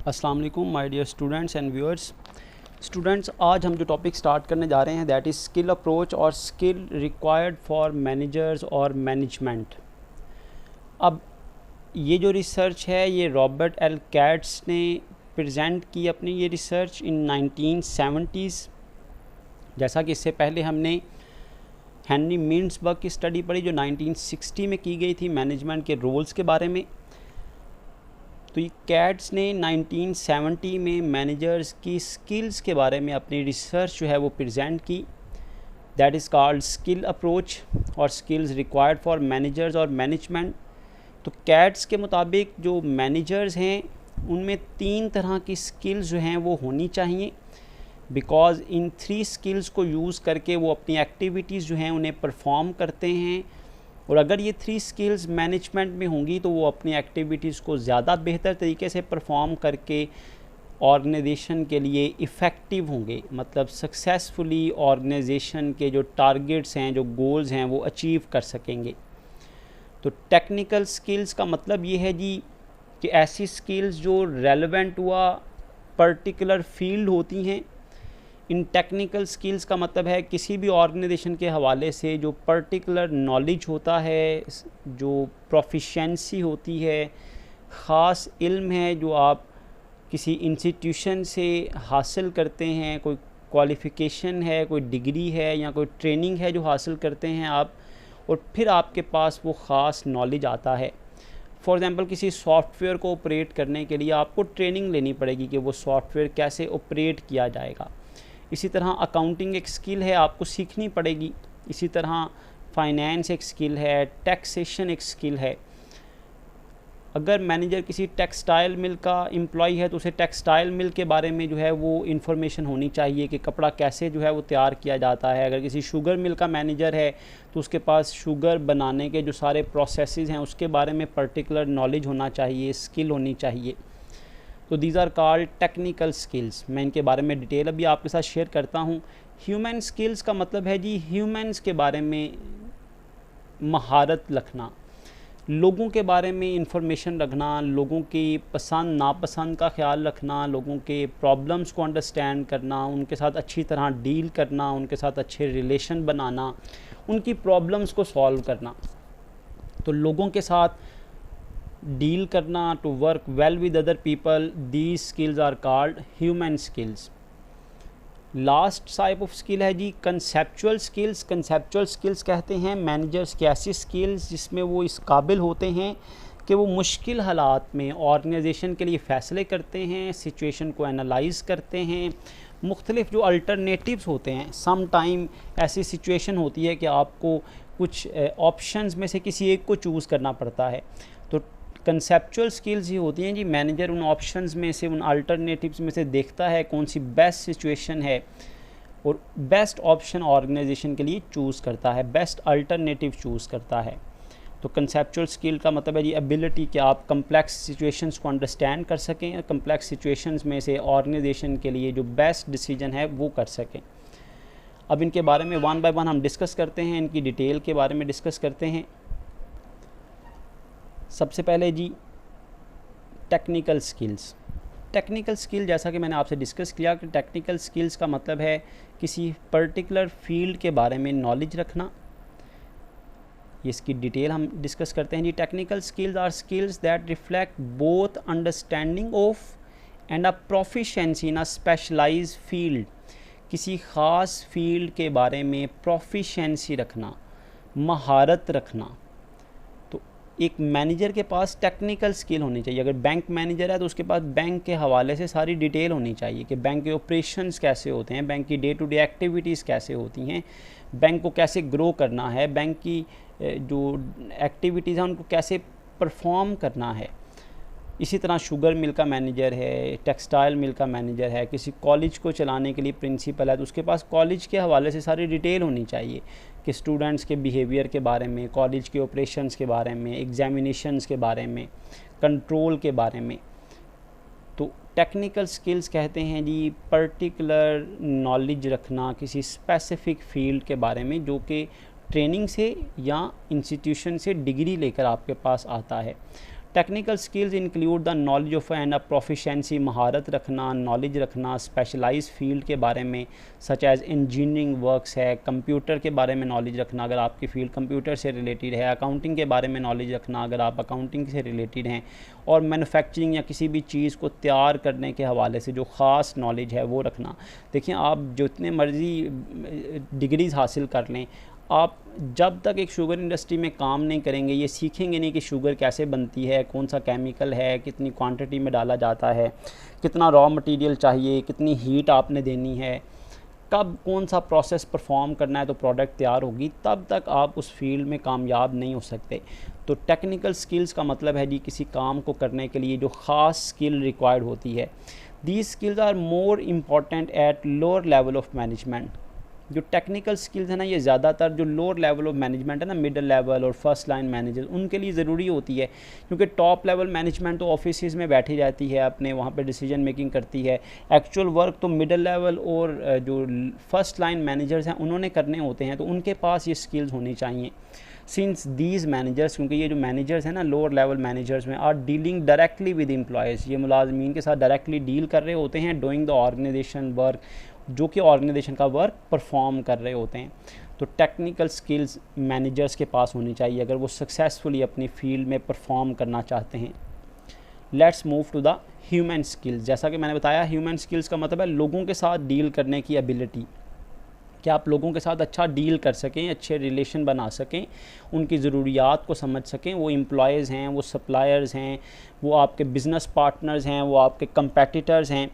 अस्सलाम वालेकुम my dear students and viewers. Students, आज हम जो टॉपिक स्टार्ट करने जा रहे हैं दैट इज़ स्किल अप्रोच और स्किल रिक्वायर्ड फॉर मैनेजर्स और मैनेजमेंट। अब ये जो रिसर्च है ये रॉबर्ट एल कैट्स ने प्रेजेंट की अपनी ये रिसर्च इन 1970s। जैसा कि इससे पहले हमने हेनरी मिन्सबर्ग की स्टडी पढ़ी जो 1960 में की गई थी मैनेजमेंट के रोल्स के बारे में। तो ये कैट्स ने 1970 में मैनेजर्स की स्किल्स के बारे में अपनी रिसर्च जो है वो प्रेजेंट की, that is called skill approach और स्किल्स रिक्वायर्ड फॉर मैनेजर्स और मैनेजमेंट। तो कैट्स के मुताबिक जो मैनेजर्स हैं उनमें 3 तरह की स्किल्स जो हैं वो होनी चाहिए, बिकॉज़ इन 3 स्किल्स को यूज़ करके वो अपनी एक्टिविटीज़ जो हैं उन्हें परफॉर्म करते हैं। और अगर ये 3 स्किल्स मैनेजमेंट में होंगी तो वो अपनी एक्टिविटीज़ को ज़्यादा बेहतर तरीके से परफॉर्म करके ऑर्गेनाइजेशन के लिए इफ़ेक्टिव होंगे, मतलब सक्सेसफुली ऑर्गेनाइजेशन के जो टारगेट्स हैं, जो गोल्स हैं वो अचीव कर सकेंगे। तो टेक्निकल स्किल्स का मतलब ये है जी कि ऐसी स्किल्स जो रेलेवेंट हुआ पर्टिकुलर फील्ड होती हैं। इन टेक्निकल स्किल्स का मतलब है किसी भी ऑर्गेनाइजेशन के हवाले से जो पर्टिकुलर नॉलेज होता है, जो प्रोफिशिएंसी होती है, ख़ास इल्म है जो आप किसी इंस्टीट्यूशन से हासिल करते हैं, कोई क्वालिफ़िकेशन है, कोई डिग्री है या कोई ट्रेनिंग है जो हासिल करते हैं आप, और फिर आपके पास वो ख़ास नॉलेज आता है। फॉर एग्ज़ाम्पल किसी सॉफ्टवेयर को ऑपरेट करने के लिए आपको ट्रेनिंग लेनी पड़ेगी कि वो सॉफ्टवेयर कैसे ऑपरेट किया जाएगा। इसी तरह अकाउंटिंग एक स्किल है, आपको सीखनी पड़ेगी। इसी तरह फाइनेंस एक स्किल है, टैक्सेशन एक स्किल है। अगर मैनेजर किसी टेक्सटाइल मिल का एम्प्लॉय है तो उसे टेक्सटाइल मिल के बारे में जो है वो इन्फॉर्मेशन होनी चाहिए कि कपड़ा कैसे जो है वो तैयार किया जाता है। अगर किसी शुगर मिल का मैनेजर है तो उसके पास शुगर बनाने के जो सारे प्रोसेसेस हैं उसके बारे में पर्टिकुलर नॉलेज होना चाहिए, स्किल होनी चाहिए। तो these are called technical skills. मैं इनके बारे में डिटेल अभी आपके साथ शेयर करता हूँ। ह्यूमन स्किल्स का मतलब है जी ह्यूमंस के बारे में महारत रखना, लोगों के बारे में इंफॉर्मेशन रखना, लोगों की पसंद नापसंद का ख्याल रखना, लोगों के प्रॉब्लम्स को अंडरस्टैंड करना, उनके साथ अच्छी तरह डील करना, उनके साथ अच्छे रिलेशन बनाना, उनकी प्रॉब्लम्स को सॉल्व करना। तो लोगों के साथ डील करना, to work well with other people, these skills are called human skills. Last type of skill है जी कंसेप्चुअल स्किल्स। कंसेप्चुअल स्किल्स कहते हैं मैनेजर्स की ऐसी स्किल्स जिसमें वो इस काबिल होते हैं कि वो मुश्किल हालात में ऑर्गेनाइजेशन के लिए फ़ैसले करते हैं, सिचुएशन को एनालाइज करते हैं, मुख्तलिफ जो अल्टरनेटिव्स होते हैं। सम टाइम ऐसी सिचुएशन होती है कि आपको कुछ ऑप्शंस में से किसी एक को चूज़ करना पड़ता है। तो कंसेप्चुअल स्किल्स ही होती हैं जी, मैनेजर उन ऑप्शंस में से, उन अल्टरनेटिव्स में से देखता है कौन सी बेस्ट सिचुएशन है और बेस्ट ऑप्शन ऑर्गेनाइजेशन के लिए चूज़ करता है, बेस्ट अल्टरनेटिव चूज़ करता है। तो कंसेप्चुअल स्किल का मतलब है जी एबिलिटी कि आप कम्प्लेक्स सिचुएशंस को अंडरस्टैंड कर सकें, कम्प्लेक्स सिचुएशंस में से ऑर्गेनाइजेशन के लिए जो बेस्ट डिसीजन है वो कर सकें। अब इनके बारे में वन बाय वन हम डिस्कस करते हैं, इनकी डिटेल के बारे में डिस्कस करते हैं। सबसे पहले जी टेक्निकल स्किल्स। टेक्निकल स्किल जैसा कि मैंने आपसे डिस्कस किया कि टेक्निकल स्किल्स का मतलब है किसी पर्टिकुलर फील्ड के बारे में नॉलेज रखना। इसकी डिटेल हम डिस्कस करते हैं जी। Technical skills are skills that reflect both understanding of and a proficiency in a specialized field. किसी ख़ास फील्ड के बारे में प्रोफिशिएंसी रखना, महारत रखना। एक मैनेजर के पास टेक्निकल स्किल होनी चाहिए। अगर बैंक मैनेजर है तो उसके पास बैंक के हवाले से सारी डिटेल होनी चाहिए कि बैंक के ऑपरेशंस कैसे होते हैं, बैंक की डे टू डे एक्टिविटीज़ कैसे होती हैं, बैंक को कैसे ग्रो करना है, बैंक की जो एक्टिविटीज़ हैं उनको कैसे परफॉर्म करना है। इसी तरह शुगर मिल का मैनेजर है, टेक्सटाइल मिल का मैनेजर है, किसी कॉलेज को चलाने के लिए प्रिंसिपल है तो उसके पास कॉलेज के हवाले से सारी डिटेल होनी चाहिए कि स्टूडेंट्स के बिहेवियर के बारे में, कॉलेज के ऑपरेशंस के बारे में, एग्जामिनेशंस के बारे में, कंट्रोल के बारे में। तो टेक्निकल स्किल्स कहते हैं जी पर्टिकुलर नॉलेज रखना किसी स्पेसिफिक फील्ड के बारे में जो कि ट्रेनिंग से या इंस्टीट्यूशन से डिग्री लेकर आपके पास आता है। Technical skills include the knowledge of and a proficiency, महारत रखना, नॉलेज रखना स्पेशलाइज फील्ड के बारे में, सच एज इंजीनियरिंग वर्क्स है, कंप्यूटर के बारे में नॉलेज रखना अगर आपकी फील्ड कंप्यूटर से रिलेटेड है, अकाउंटिंग के बारे में नॉलेज रखना अगर आप अकाउंटिंग से रिलेटेड हैं, और मैन्युफैक्चरिंग या किसी भी चीज़ को तैयार करने के हवाले से जो ख़ास नॉलेज है वो रखना। देखिए आप जितने मर्ज़ी डिग्रीज़ हासिल कर लें, आप जब तक एक शुगर इंडस्ट्री में काम नहीं करेंगे, ये सीखेंगे नहीं कि शुगर कैसे बनती है, कौन सा केमिकल है, कितनी क्वांटिटी में डाला जाता है, कितना रॉ मटेरियल चाहिए, कितनी हीट आपने देनी है, कब कौन सा प्रोसेस परफॉर्म करना है तो प्रोडक्ट तैयार होगी, तब तक आप उस फील्ड में कामयाब नहीं हो सकते। तो टेक्निकल स्किल्स का मतलब है जी किसी काम को करने के लिए जो ख़ास स्किल रिक्वायर्ड होती है। These skills are more important at lower level of management. जो टेक्निकल स्किल्स है ना, ये ज़्यादातर जो लोअर लेवल ऑफ मैनेजमेंट है ना, मिडिल लेवल और फर्स्ट लाइन मैनेजर, उनके लिए ज़रूरी होती है, क्योंकि टॉप लेवल मैनेजमेंट तो ऑफिस में बैठी रहती है, अपने वहाँ पे डिसीजन मेकिंग करती है। एक्चुअल वर्क तो मिडिल लेवल और जो फर्स्ट लाइन मैनेजर्स हैं उन्होंने करने होते हैं, तो उनके पास ये स्किल्स होनी चाहिए। सिंस दीज मैनेजर्स, क्योंकि ये जो मैनेजर्स हैं ना लोअर लेवल मैनेजर्स में, are dealing directly with employees, ये मुलाजमीन के साथ डायरेक्टली डील कर रहे होते हैं, डूइंग द ऑर्गेनाइजेशन वर्क, जो कि ऑर्गेनाइजेशन का वर्क परफॉर्म कर रहे होते हैं। तो टेक्निकल स्किल्स मैनेजर्स के पास होनी चाहिए अगर वो सक्सेसफुली अपनी फील्ड में परफॉर्म करना चाहते हैं। Let's move to the human skills. जैसा कि मैंने बताया, ह्यूमन स्किल्स का मतलब है लोगों के साथ डील करने की एबिलिटी, कि आप लोगों के साथ अच्छा डील कर सकें, अच्छे रिलेशन बना सकें, उनकी ज़रूरियात को समझ सकें। वो एम्प्लॉयज़ हैं, वो सप्लायर्स हैं, वो आपके बिज़नेस पार्टनर्स हैं, वो आपके कंपेटिटर्स हैं।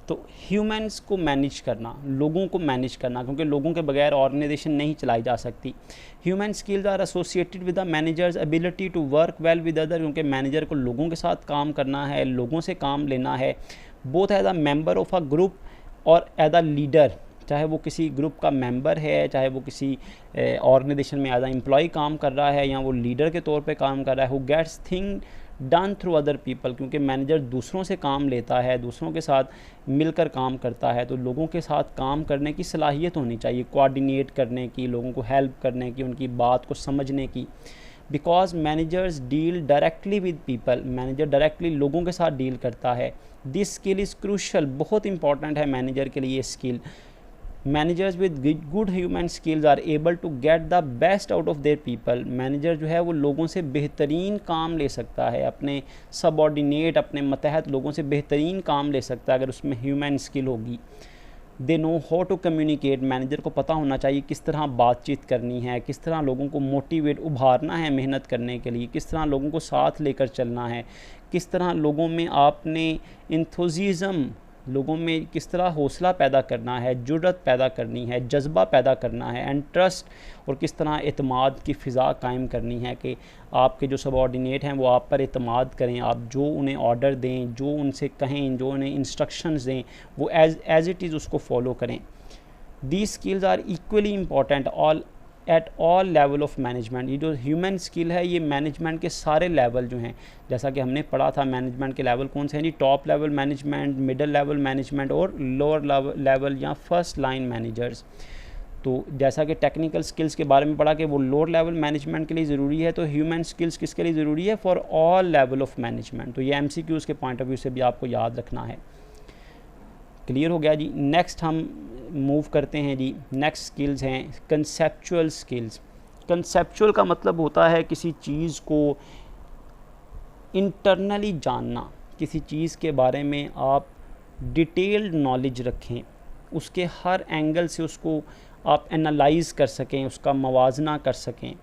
तो ह्यूमंस को मैनेज करना, लोगों को मैनेज करना, क्योंकि लोगों के बगैर ऑर्गेनाइजेशन नहीं चलाई जा सकती। Human skills are associated with the managers ability to work well with other, क्योंकि मैनेजर को लोगों के साथ काम करना है, लोगों से काम लेना है, both as a member of a group और एज अ लीडर। चाहे वो किसी ग्रुप का मेंबर है, चाहे वो किसी ऑर्गेनाइजेशन में एज अ एम्प्लॉय काम कर रहा है, या वो लीडर के तौर पे काम कर रहा है, who gets thing done through other people, क्योंकि मैनेजर दूसरों से काम लेता है, दूसरों के साथ मिलकर काम करता है। तो लोगों के साथ काम करने की सलाहियत होनी चाहिए, कोऑर्डिनेट करने की, लोगों को हेल्प करने की, उनकी बात को समझने की। Because managers deal directly with people, manager directly लोगों के साथ डील करता है। दिस स्किल इज़ क्रूशल, बहुत इंपॉर्टेंट है मैनेजर के लिए skill. Managers with good human skills are able to get the best out of their people. Manager जो है वो लोगों से बेहतरीन काम ले सकता है, अपने सबऑर्डिनेट, अपने मतहत लोगों से बेहतरीन काम ले सकता है अगर उसमें ह्यूमन स्किल होगी। They know how to communicate, manager को पता होना चाहिए किस तरह बातचीत करनी है, किस तरह लोगों को मोटिवेट, उभारना है मेहनत करने के लिए, किस तरह लोगों को साथ लेकर चलना है, किस तरह लोगों में आपने इंथुजिज़म, लोगों में किस तरह हौसला पैदा करना है, जुर्रत पैदा करनी है, जज्बा पैदा करना है, एंड ट्रस्ट, और किस तरह एतमाद की फ़िज़ा कायम करनी है कि आपके जो सबऑर्डिनेट हैं वो आप पर एतमाद करें, आप जो उन्हें ऑर्डर दें, जो उनसे कहें, जो उन्हें इंस्ट्रक्शंस दें, वो एज इट इज़ उसको फॉलो करें। These skills are equally important at all level of management. ये जो ह्यूमन स्किल है ये मैनेजमेंट के सारे लेवल जो हैं, जैसा कि हमने पढ़ा था मैनेजमेंट के लेवल कौन से हैं जी, top level management, middle level management और लोअर लेवल या फर्स्ट लाइन मैनेजर्स। तो जैसा कि टेक्निकल स्किल्स के बारे में पढ़ा कि वो लोअर लेवल मैनेजमेंट के लिए ज़रूरी है, तो ह्यूमन स्किल्स किसके लिए ज़रूरी है, for all level of management. तो ये MCQs के पॉइंट ऑफ व्यू से भी आपको याद रखना है। क्लियर हो गया जी। नेक्स्ट हम मूव करते हैं जी, नेक्स्ट स्किल्स हैं कंसेप्चुअल स्किल्स। कंसेप्चुअल का मतलब होता है किसी चीज़ को इंटरनली जानना, किसी चीज़ के बारे में आप डिटेल्ड नॉलेज रखें, उसके हर एंगल से उसको आप एनालाइज कर सकें, उसका मवाजना कर सकें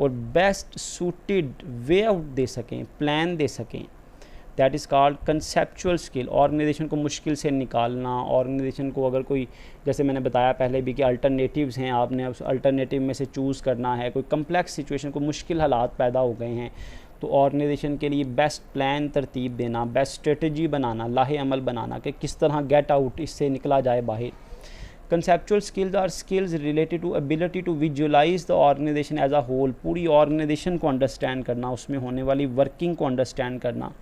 और बेस्ट सूटेड वे आउट दे सकें, प्लान दे सकें। That is called conceptual skill. Organisation को मुश्किल से निकालना, ऑर्गेनाइजेशन को अगर कोई, जैसे मैंने बताया पहले भी कि अल्टरनेटिव्स हैं, आपने उस अल्टरनेटिव में से चूज़ करना है, कोई कम्प्लेक्स सिचुएशन को, मुश्किल हालात पैदा हो गए हैं, तो ऑर्गेनाइजेशन के लिए बेस्ट प्लान तरतीब देना, बेस्ट स्ट्रेटजी बनाना, लाहे अमल बनाना कि किस तरह गेट आउट, इससे निकला जाए बाहर। Conceptual skills are skills related to ability to visualise the organisation as a whole, पूरी ऑर्गेनाइजेशन को अंडरस्टैंड करना, उसमें होने वाली वर्किंग को अंडरस्टैंड करना।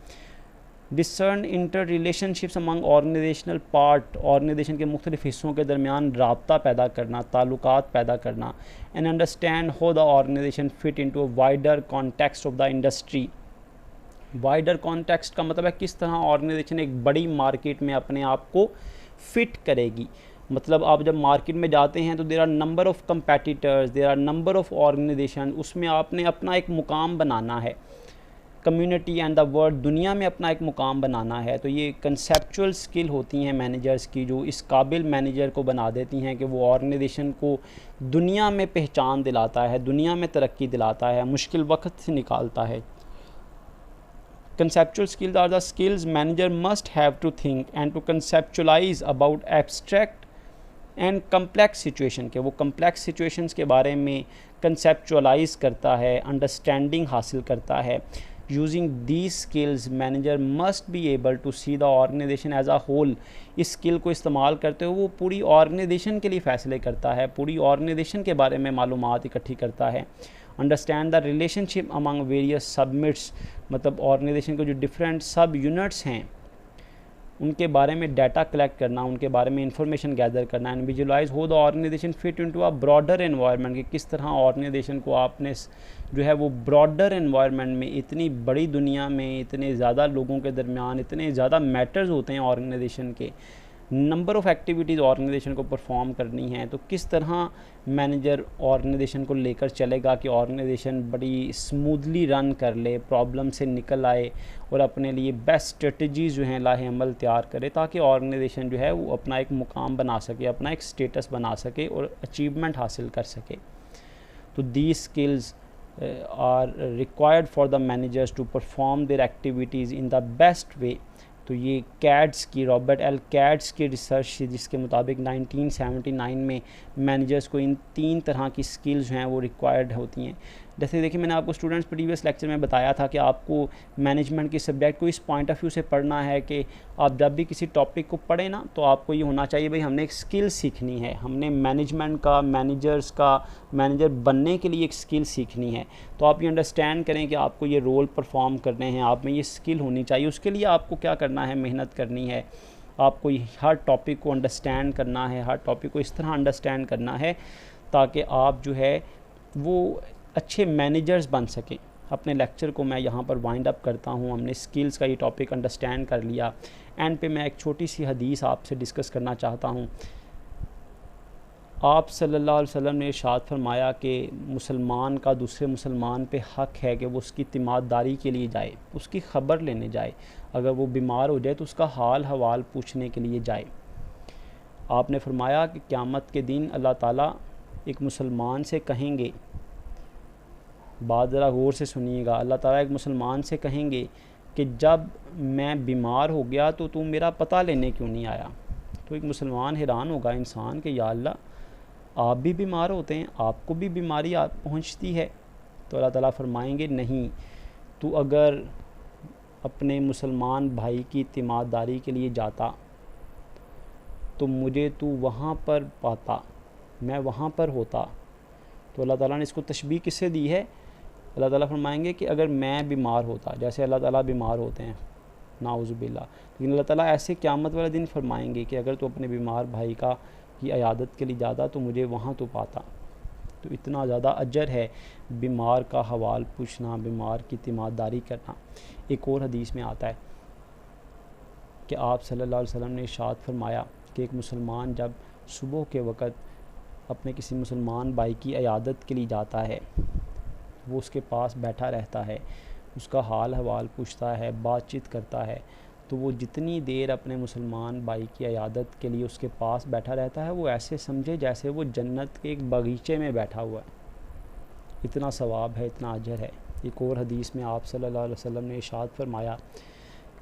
Discern interrelationships among organisational part, organisation के मुख्तलिफ हिस्सों के दरमियान राब्ता पैदा करना, ताल्लुकात पैदा करना। And understand how the organisation fit into a wider context of the industry, wider context का मतलब है किस तरह ऑर्गेनाइजेशन एक बड़ी मार्केट में अपने आप को फिट करेगी। मतलब आप जब मार्केट में जाते हैं तो there are number of competitors, there are number of organisation, उसमें आपने अपना एक मुकाम बनाना है, कम्युनिटी एंड द वर्ल्ड, दुनिया में अपना एक मुकाम बनाना है। तो ये कंसेप्चुअल स्किल होती हैं मैनेजर्स की, जो इस काबिल मैनेजर को बना देती हैं कि वो ऑर्गेनाइजेशन को दुनिया में पहचान दिलाता है, दुनिया में तरक्की दिलाता है, मुश्किल वक्त से निकालता है। Conceptual skills are the skills manager must have to think and to conceptualize about abstract and complex situation के वो complex situations के बारे में conceptualize करता है, understanding हासिल करता है। Using these skills manager must be able to see the organization as a whole। इस स्किल को इस्तेमाल करते हुए वो पूरी ऑर्गेनाइजेशन के लिए फ़ैसले करता है, पूरी ऑर्गेनाइजेशन के बारे में मालूमात इकट्ठी करता है। Understand the relationship among various submits, मतलब ऑर्गेनाइजेशन के जो डिफरेंट सब यूनिट्स हैं उनके बारे में डाटा कलेक्ट करना, उनके बारे में इंफॉर्मेशन गैदर करना, and visualise how the organisation fit into a broader environment, कि किस तरह ऑर्गेनाइजेशन को आपने जो है वो ब्रॉडर एनवायरनमेंट में, इतनी बड़ी दुनिया में, इतने ज़्यादा लोगों के दरमियान इतने ज़्यादा मैटर्स होते हैं ऑर्गेनाइजेशन के, नंबर ऑफ़ एक्टिविटीज़ ऑर्गेनाइजेशन को परफॉर्म करनी है, तो किस तरह मैनेजर ऑर्गेनाइजेशन को लेकर चलेगा कि ऑर्गेनाइजेशन बड़ी स्मूथली रन कर ले, प्रॉब्लम से निकल आए और अपने लिए बेस्ट स्ट्रेटजीज़ जो हैं लाहे अमल तैयार करे, ताकि ऑर्गेनाइजेशन जो है वो अपना एक मुकाम बना सके, अपना एक स्टेटस बना सके और अचीवमेंट हासिल कर सके। तो these skills are required for the managers to perform their activities in the best way. तो ये कैड्स की, रॉबर्ट एल कैड्स की रिसर्च जिसके मुताबिक 1979 में मैनेजर्स को इन 3 तरह की स्किल्स जो हैं वो रिक्वायर्ड होती हैं। जैसे देखिए मैंने आपको स्टूडेंट्स प्रीवियस लेक्चर में बताया था कि आपको मैनेजमेंट की सब्जेक्ट को इस पॉइंट ऑफ व्यू से पढ़ना है कि आप जब भी किसी टॉपिक को पढ़ें ना, तो आपको ये होना चाहिए भाई हमने एक स्किल सीखनी है, हमने मैनेजमेंट का, मैनेजर्स का, मैनेजर बनने के लिए एक स्किल सीखनी है। तो आप ये अंडरस्टैंड करें कि आपको ये रोल परफॉर्म करने हैं, आप में ये स्किल होनी चाहिए। उसके लिए आपको क्या करना है, मेहनत करनी है, आपको हर टॉपिक को अंडरस्टैंड करना है, हर टॉपिक को इस तरह अंडरस्टैंड करना है ताकि आप जो है वो अच्छे मैनेजर्स बन सकें। अपने लेक्चर को मैं यहाँ पर वाइंड अप करता हूँ। हमने स्किल्स का ये टॉपिक अंडरस्टैंड कर लिया। एंड पे मैं एक छोटी सी हदीस आपसे डिस्कस करना चाहता हूँ। आप सल्लल्लाहु अलैहि वसल्लम ने इरशाद फरमाया कि मुसलमान का दूसरे मुसलमान पे हक़ है कि वो उसकी तीमारदारी के लिए जाए, उसकी ख़बर लेने जाए, अगर वो बीमार हो जाए तो उसका हाल हवाल पूछने के लिए जाए। आपने फरमाया कि क़यामत के दिन अल्लाह ताला एक मुसलमान से कहेंगे, बात ज़रा गौर से सुनिएगा, अल्लाह ताला एक मुसलमान से कहेंगे कि जब मैं बीमार हो गया तो तू मेरा पता लेने क्यों नहीं आया। तो एक मुसलमान हैरान होगा इंसान कि या अल्लाह आप भी बीमार होते हैं, आपको भी बीमारी पहुंचती है। तो अल्लाह ताला फरमाएंगे नहीं, तू अगर अपने मुसलमान भाई की तीमारदारी के लिए जाता तो मुझे तू वहाँ पर पाता, मैं वहाँ पर होता। तो अल्लाह ताला ने इसको तशबीह किससे दी है, अल्लाह ताला फरमाएंगे कि अगर मैं बीमार होता, जैसे अल्लाह ताला बीमार होते हैं नाउज़ुबिल्लाह, लेकिन अल्लाह ताला ऐसे क़यामत वाले दिन फरमाएंगे कि अगर तो अपने बीमार भाई की अयादत के लिए जाता तो मुझे वहाँ तो पाता। तो इतना ज़्यादा अजर है बीमार का हवाल पूछना, बीमार की तीमारदारी करना। एक और हदीस में आता है कि आप सल्लल्लाहु अलैहि वसल्लम ने इरशाद फरमाया कि एक मुसलमान जब सुबह के वक़्त अपने किसी मुसलमान भाई की अयादत के लिए जाता है, वो उसके पास बैठा रहता है, उसका हाल हवाल पूछता है, बातचीत करता है, तो वो जितनी देर अपने मुसलमान भाई की अयादत के लिए उसके पास बैठा रहता है, वो ऐसे समझे जैसे वो जन्नत के एक बगीचे में बैठा हुआ है। इतना सवाब है, इतना अजर है। एक और हदीस में आप सल्लल्लाहु अलैहि वसल्लम ने इरशाद फरमाया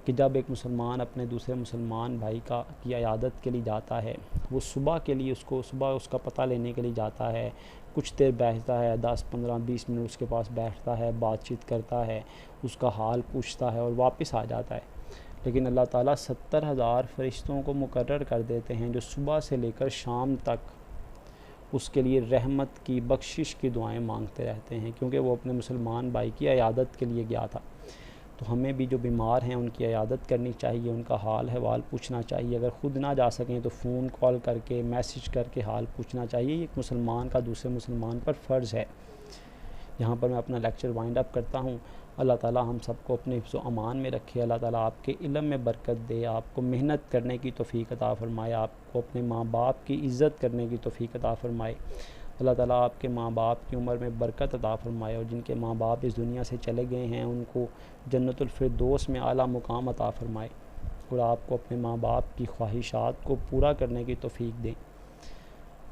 कि जब एक मुसलमान अपने दूसरे मुसलमान भाई की अयादत के लिए जाता है, वो सुबह के लिए सुबह उसका पता लेने के लिए जाता है, कुछ देर बैठता है, 10-15-20 मिनट उसके पास बैठता है, बातचीत करता है, उसका हाल पूछता है और वापस आ जाता है। लेकिन अल्लाह ताला 70,000 फरिश्तों को मुकर्रर कर देते हैं जो सुबह से लेकर शाम तक उसके लिए रहमत की, बख्शिश की दुआएं मांगते रहते हैं, क्योंकि वो अपने मुसलमान भाई की अयादत के लिए गया था। तो हमें भी जो बीमार हैं उनकी अयादत करनी चाहिए, उनका हाल हवाल पूछना चाहिए। अगर ख़ुद ना जा सकें तो फ़ोन कॉल करके, मैसेज करके हाल पूछना चाहिए। एक मुसलमान का दूसरे मुसलमान पर फ़र्ज़ है। यहाँ पर मैं अपना लेक्चर वाइंड अप करता हूँ। अल्लाह ताला हम सबको अपने हिफ्ज़ व अमान में रखे। अल्लाह ताला आपके इल्म में बरकत दे, आपको मेहनत करने की तौफ़ीक अता फ़रमाए, आपको अपने माँ बाप की इज़्ज़त करने की तौफ़ीक अता फ़रमाए। अल्लाह ताला आपके माँ बाप की उम्र में बरकत अता फ़रमाए, और जिनके माँ बाप इस दुनिया से चले गए हैं उनको जन्नतुल फिरदौस में आला मुकाम अता फ़रमाए, और आपको अपने माँ बाप की ख्वाहिशात को पूरा करने की तौफ़ीक दें।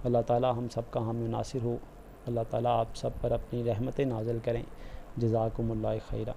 अल्लाह ताला हम सब का हामी नासिर हो। अल्लाह ताला आप सब पर अपनी रहमतें नाज़िल करें। जज़ाकुमुल्लाह खैरा।